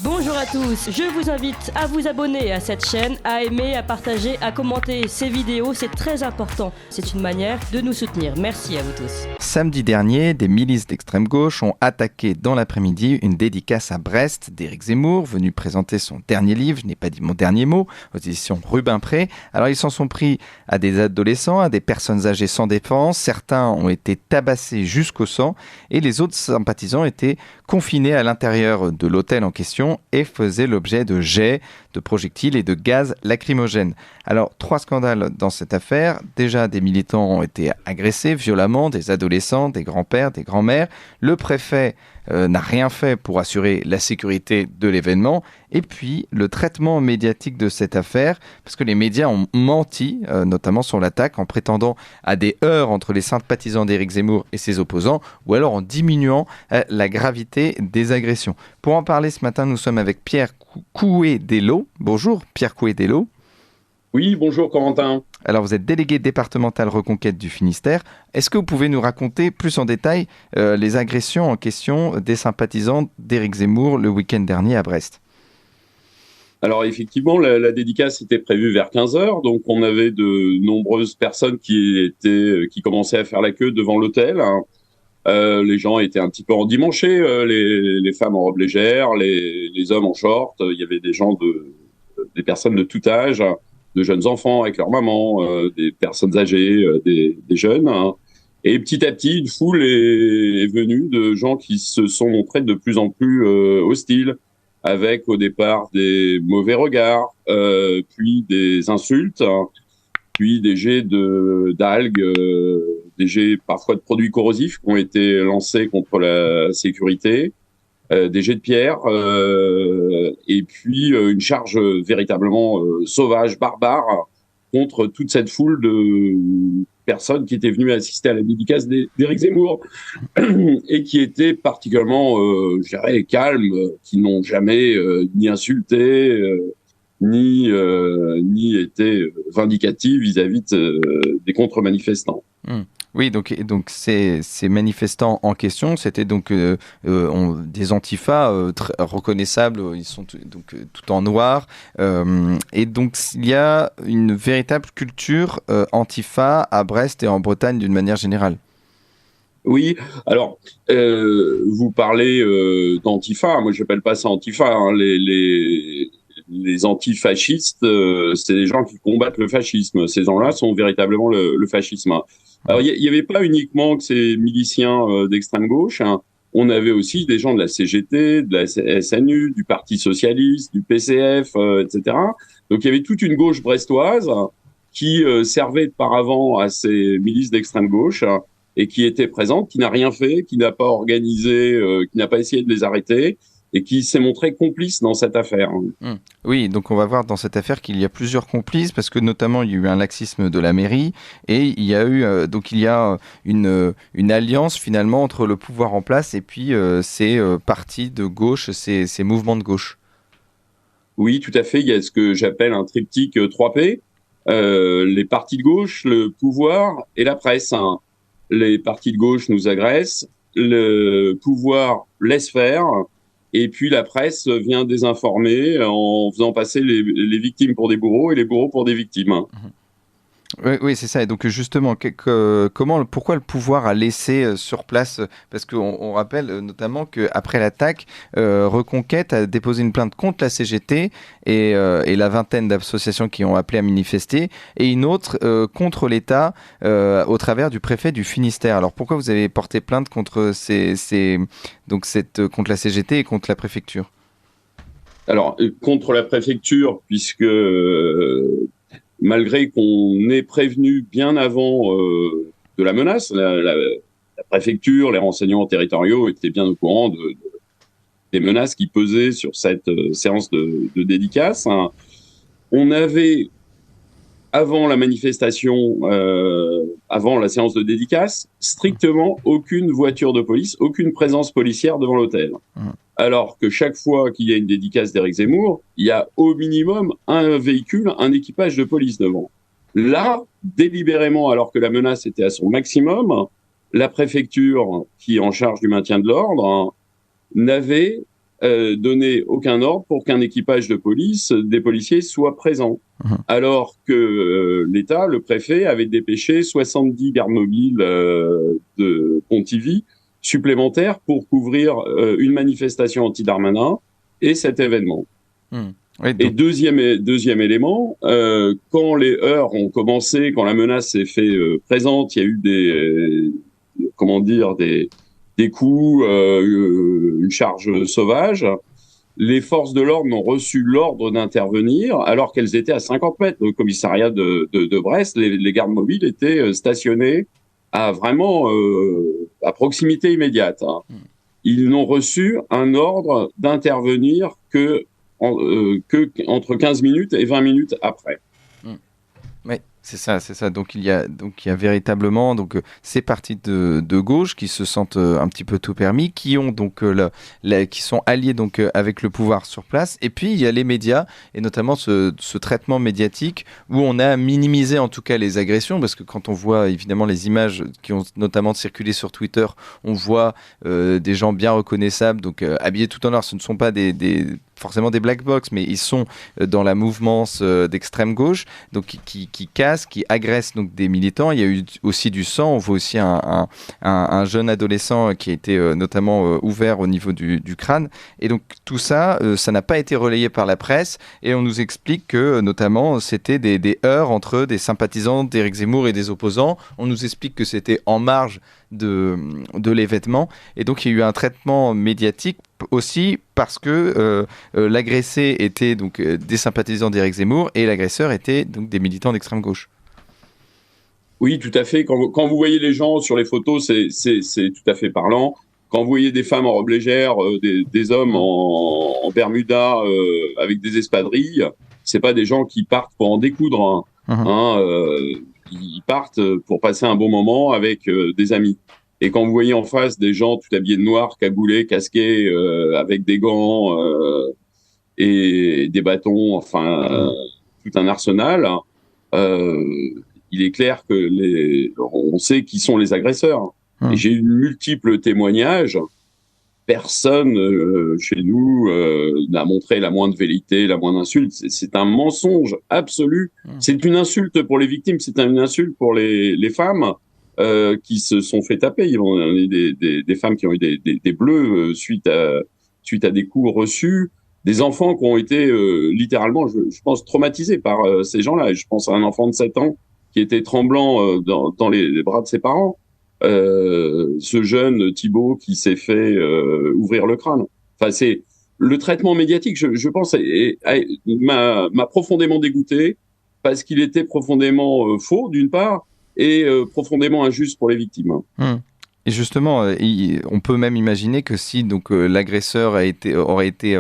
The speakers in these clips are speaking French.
Bonjour à tous, je vous invite à vous abonner à cette chaîne, à aimer, à partager, à commenter ces vidéos, c'est très important. C'est une manière de nous soutenir. Merci à vous tous. Samedi dernier, des milices d'extrême gauche ont attaqué dans l'après-midi une dédicace à Brest d'Éric Zemmour, venu présenter son dernier livre, Je n'ai pas dit mon dernier mot, aux éditions Rubempré. Alors ils s'en sont pris à des adolescents, à des personnes âgées sans défense, certains ont été tabassés jusqu'au sang et les autres sympathisants étaient confinés à l'intérieur de l'hôtel en question et faisaient l'objet de jets, de projectiles et de gaz lacrymogènes. Alors, 3 scandales dans cette affaire. Déjà, des militants ont été agressés violemment, des adolescents, des grands-pères, des grands-mères. Le préfet n'a rien fait pour assurer la sécurité de l'événement. Et puis, le traitement médiatique de cette affaire, parce que les médias ont menti, notamment sur l'attaque, en prétendant à des heurts entre les sympathisants d'Éric Zemmour et ses opposants, ou alors en diminuant la gravité des agressions. Pour en parler ce matin, nous sommes avec Pierre Coué-Dello. Bonjour, Pierre Coué-Dello. Oui, bonjour Corentin. Alors, vous êtes délégué départemental Reconquête du Finistère. Est-ce que vous pouvez nous raconter plus en détail les agressions en question des sympathisants d'Éric Zemmour le week-end dernier à Brest ? Alors effectivement, la dédicace était prévue vers 15h, donc on avait de nombreuses personnes qui commençaient à faire la queue devant l'hôtel. Les gens étaient un petit peu endimanchés, les femmes en robe légère, les hommes en short. Il y avait des personnes de tout âge, de jeunes enfants avec leur maman, des personnes âgées, des jeunes. Et petit à petit, une foule est venue de gens qui se sont montrés de plus en plus hostiles, avec au départ des mauvais regards, puis des insultes, puis des jets d'algues, des jets parfois de produits corrosifs qui ont été lancés contre la sécurité, des jets de pierre, et puis une charge véritablement sauvage, barbare, contre toute cette foule de personnes qui étaient venues assister à la dédicace d'Éric Zemmour et qui étaient particulièrement, je dirais, calmes, qui n'ont jamais ni insulté, ni été vindicatifs vis-à-vis des contre-manifestants. Oui, donc ces manifestants en question, c'était donc des antifas reconnaissables, ils sont tout en noir, et donc il y a une véritable culture antifa à Brest et en Bretagne d'une manière générale. Oui, alors vous parlez d'antifa, moi j'appelle pas ça antifa, hein. Les antifascistes, c'est des gens qui combattent le fascisme. Ces gens-là sont véritablement le fascisme. Alors, il y avait pas uniquement que ces miliciens d'extrême gauche. Hein. On avait aussi des gens de la CGT, de la SNU, du Parti socialiste, du PCF, etc. Donc, il y avait toute une gauche brestoise qui servait de paravent à ces milices d'extrême gauche et qui était présente, qui n'a rien fait, qui n'a pas organisé, qui n'a pas essayé de les arrêter, et qui s'est montré complice dans cette affaire. Oui, donc on va voir dans cette affaire qu'il y a plusieurs complices, parce que notamment il y a eu un laxisme de la mairie, et il y a eu une alliance finalement entre le pouvoir en place et puis ces partis de gauche, ces mouvements de gauche. Oui, tout à fait. Il y a ce que j'appelle un triptyque 3P, les partis de gauche, le pouvoir et la presse. Hein. Les partis de gauche nous agressent, le pouvoir laisse faire, et puis la presse vient désinformer en faisant passer les victimes pour des bourreaux et les bourreaux pour des victimes. Oui, c'est ça. Et donc justement, pourquoi le pouvoir a laissé sur place, parce qu'on rappelle notamment qu'après l'attaque, Reconquête a déposé une plainte contre la CGT et la vingtaine d'associations qui ont appelé à manifester, et une autre contre l'État au travers du préfet du Finistère. Alors pourquoi vous avez porté plainte contre contre la CGT et contre la préfecture ? Alors contre la préfecture, puisque malgré qu'on ait prévenu bien avant de la menace, la préfecture, les renseignements territoriaux étaient bien au courant des menaces qui pesaient sur cette séance de dédicace. Hein. On avait, avant la manifestation, avant la séance de dédicace, strictement aucune voiture de police, aucune présence policière devant l'hôtel. Alors que chaque fois qu'il y a une dédicace d'Éric Zemmour, il y a au minimum un véhicule, un équipage de police devant. Là, délibérément, alors que la menace était à son maximum, la préfecture, qui est en charge du maintien de l'ordre, n'avait donné aucun ordre pour qu'un équipage de police, des policiers, soit présent. Alors que l'État, le préfet, avait dépêché 70 gardes mobiles de Pontivy supplémentaires pour couvrir une manifestation anti-Darmanin et cet événement. Oui, Et deuxième élément, quand les heurts ont commencé, quand la menace s'est fait présente, il y a eu des coups, une charge sauvage. Les forces de l'ordre ont reçu l'ordre d'intervenir alors qu'elles étaient à 50 mètres. Au commissariat de Brest, les gardes mobiles étaient stationnés à proximité immédiate. Ils n'ont reçu un ordre d'intervenir que entre 15 minutes et 20 minutes après. Oui, c'est ça. Donc il y a véritablement ces partis de gauche qui se sentent un petit peu tout permis, qui ont qui sont alliés avec le pouvoir sur place. Et puis il y a les médias et notamment ce traitement médiatique où on a minimisé en tout cas les agressions, parce que quand on voit évidemment les images qui ont notamment circulé sur Twitter, on voit des gens bien reconnaissables, habillés tout en noir. Ce ne sont pas forcément des black box, mais ils sont dans la mouvance d'extrême gauche, donc qui cassent, qui agressent des militants. Il y a eu aussi du sang. On voit aussi un jeune adolescent qui a été notamment ouvert au niveau du crâne. Et donc tout ça, ça n'a pas été relayé par la presse. Et on nous explique que notamment c'était des heurts entre des sympathisants d'Éric Zemmour et des opposants. On nous explique que c'était en marge de l'événement. Et donc il y a eu un traitement médiatique aussi parce que l'agressé était des sympathisants d'Éric Zemmour et l'agresseur était des militants d'extrême gauche. Oui, tout à fait. Quand vous voyez les gens sur les photos, c'est tout à fait parlant. Quand vous voyez des femmes en robe légère, des hommes en Bermuda avec des espadrilles, c'est pas des gens qui partent pour en découdre. Ils partent pour passer un bon moment avec des amis. Et quand vous voyez en face des gens tout habillés de noir, cagoulés, casqués, avec des gants et des bâtons, tout un arsenal, il est clair que on sait qui sont les agresseurs. Et j'ai eu multiples témoignages. Personne chez nous n'a montré la moindre velléité, la moindre insulte. C'est un mensonge absolu. C'est une insulte pour les victimes, c'est une insulte pour les femmes qui se sont fait taper. Il y a des femmes qui ont eu des bleus suite à des coups reçus. Des enfants qui ont été littéralement, je pense, traumatisés par ces gens-là. Je pense à un enfant de 7 ans qui était tremblant dans les bras de ses parents. Ce jeune Thibaut qui s'est fait ouvrir le crâne. Enfin, c'est le traitement médiatique, je pense, m'a profondément dégoûté parce qu'il était profondément faux d'une part et profondément injuste pour les victimes. Et justement, on peut même imaginer que si l'agresseur aurait été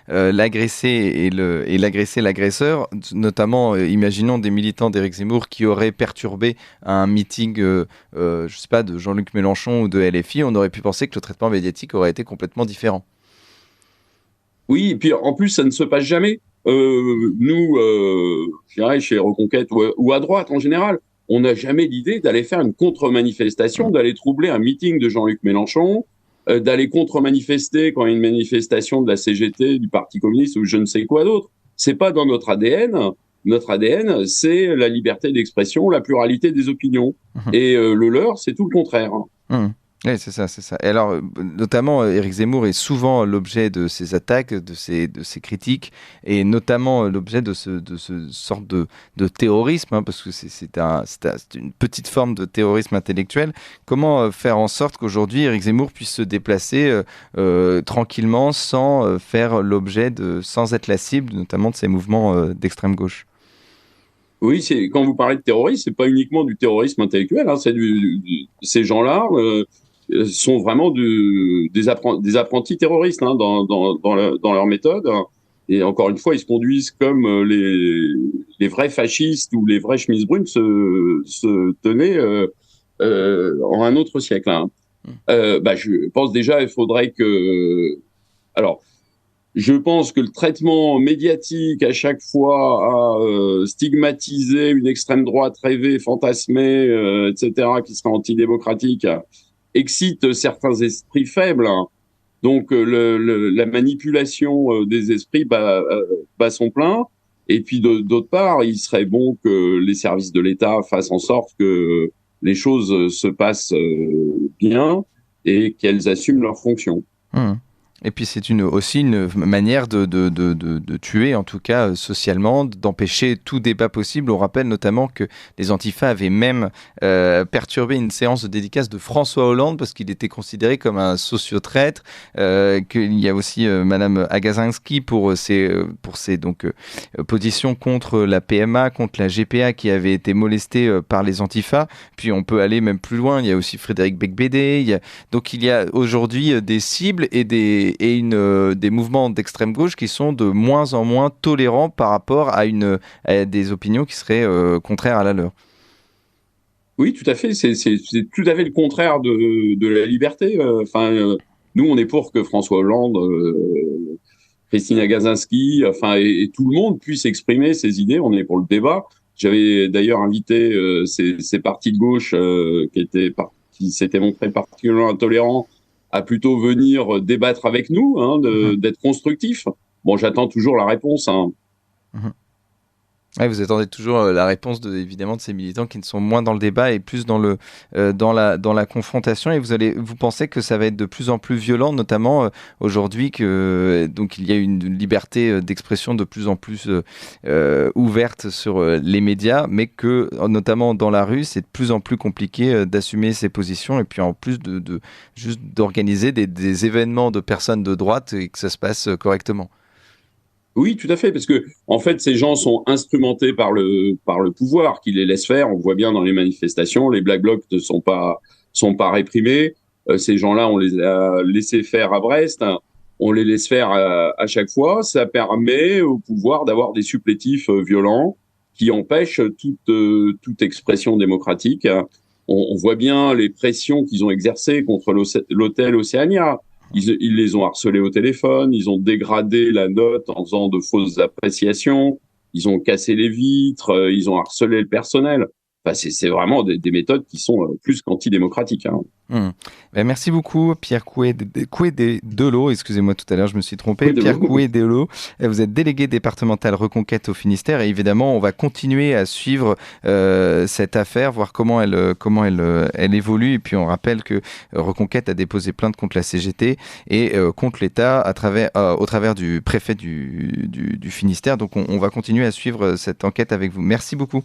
l'agressé et l'agressé l'agresseur, notamment imaginons des militants d'Éric Zemmour qui auraient perturbé un meeting, je sais pas, de Jean-Luc Mélenchon ou de LFI, on aurait pu penser que le traitement médiatique aurait été complètement différent. Oui, et puis en plus ça ne se passe jamais. Nous, je dirais chez Reconquête ou à droite en général, on n'a jamais l'idée d'aller faire une contre-manifestation, d'aller troubler un meeting de Jean-Luc Mélenchon, d'aller contre-manifester quand il y a une manifestation de la CGT, du Parti communiste ou je ne sais quoi d'autre. C'est pas dans notre ADN. Notre ADN, c'est la liberté d'expression, la pluralité des opinions. Et le leur, c'est tout le contraire. Oui, c'est ça. Et alors, notamment, Éric Zemmour est souvent l'objet de ces attaques, de ces critiques, et notamment l'objet de ce sorte de terrorisme, parce que c'est une petite forme de terrorisme intellectuel. Comment faire en sorte qu'aujourd'hui, Éric Zemmour puisse se déplacer tranquillement, sans faire sans être la cible, notamment de ces mouvements d'extrême gauche? Oui, quand vous parlez de terrorisme, c'est pas uniquement du terrorisme intellectuel, c'est ces gens-là sont vraiment des apprentis terroristes dans leur méthode. Et encore une fois, ils se conduisent comme les vrais fascistes ou les vrais chemises brunes se tenaient en un autre siècle. Je pense déjà, il faudrait que... Alors, je pense que le traitement médiatique à chaque fois a stigmatisé une extrême droite rêvée, fantasmée, etc., qui serait antidémocratique, excite certains esprits faibles. Donc la manipulation des esprits bat son plein. Et puis d'autre part, il serait bon que les services de l'État fassent en sorte que les choses se passent bien et qu'elles assument leurs fonctions. Mmh. Et puis c'est aussi une manière de tuer, en tout cas socialement, d'empêcher tout débat possible. On rappelle notamment que les Antifa avaient même perturbé une séance de dédicace de François Hollande parce qu'il était considéré comme un sociotraître. Qu'il y a aussi Madame Agazinski pour ses positions contre la PMA, contre la GPA qui avait été molestée par les Antifa. Puis on peut aller même plus loin. Il y a aussi Frédéric Becbédé. Donc il y a aujourd'hui des cibles et des mouvements d'extrême gauche qui sont de moins en moins tolérants par rapport à des opinions qui seraient contraires à la leur. Oui, tout à fait. C'est tout à fait le contraire de la liberté. Nous, on est pour que François Hollande, Christine Agazinski, et tout le monde puisse exprimer ses idées. On est pour le débat. J'avais d'ailleurs invité ces partis de gauche qui s'étaient montrés particulièrement intolérants à plutôt venir débattre avec nous, d'être constructifs. Bon, j'attends toujours la réponse. Ouais, vous attendez toujours la réponse évidemment de ces militants qui ne sont moins dans le débat et plus dans la confrontation. Et vous pensez que ça va être de plus en plus violent, notamment aujourd'hui donc il y a une liberté d'expression de plus en plus ouverte sur les médias, mais que notamment dans la rue, c'est de plus en plus compliqué d'assumer ses positions et puis en plus juste d'organiser des événements de personnes de droite et que ça se passe correctement. Oui, tout à fait, parce que en fait, ces gens sont instrumentés par le pouvoir qui les laisse faire. On voit bien dans les manifestations, les Black Blocs ne sont pas réprimés. Ces gens-là, on les a laissés faire à Brest. On les laisse faire à chaque fois. Ça permet au pouvoir d'avoir des supplétifs violents qui empêchent toute expression démocratique. On voit bien les pressions qu'ils ont exercées contre l'hôtel Océania. Ils les ont harcelés au téléphone, ils ont dégradé la note en faisant de fausses appréciations, ils ont cassé les vitres, ils ont harcelé le personnel. Enfin, c'est vraiment des méthodes qui sont plus qu'antidémocratiques. Merci beaucoup, Pierre Coué-Delot. Excusez-moi, tout à l'heure, je me suis trompé. Pierre Coué-Delot, vous êtes délégué départemental Reconquête au Finistère. Et évidemment, on va continuer à suivre cette affaire, voir comment elle évolue. Et puis, on rappelle que Reconquête a déposé plainte contre la CGT et contre l'État au travers du préfet du Finistère. Donc, on va continuer à suivre cette enquête avec vous. Merci beaucoup.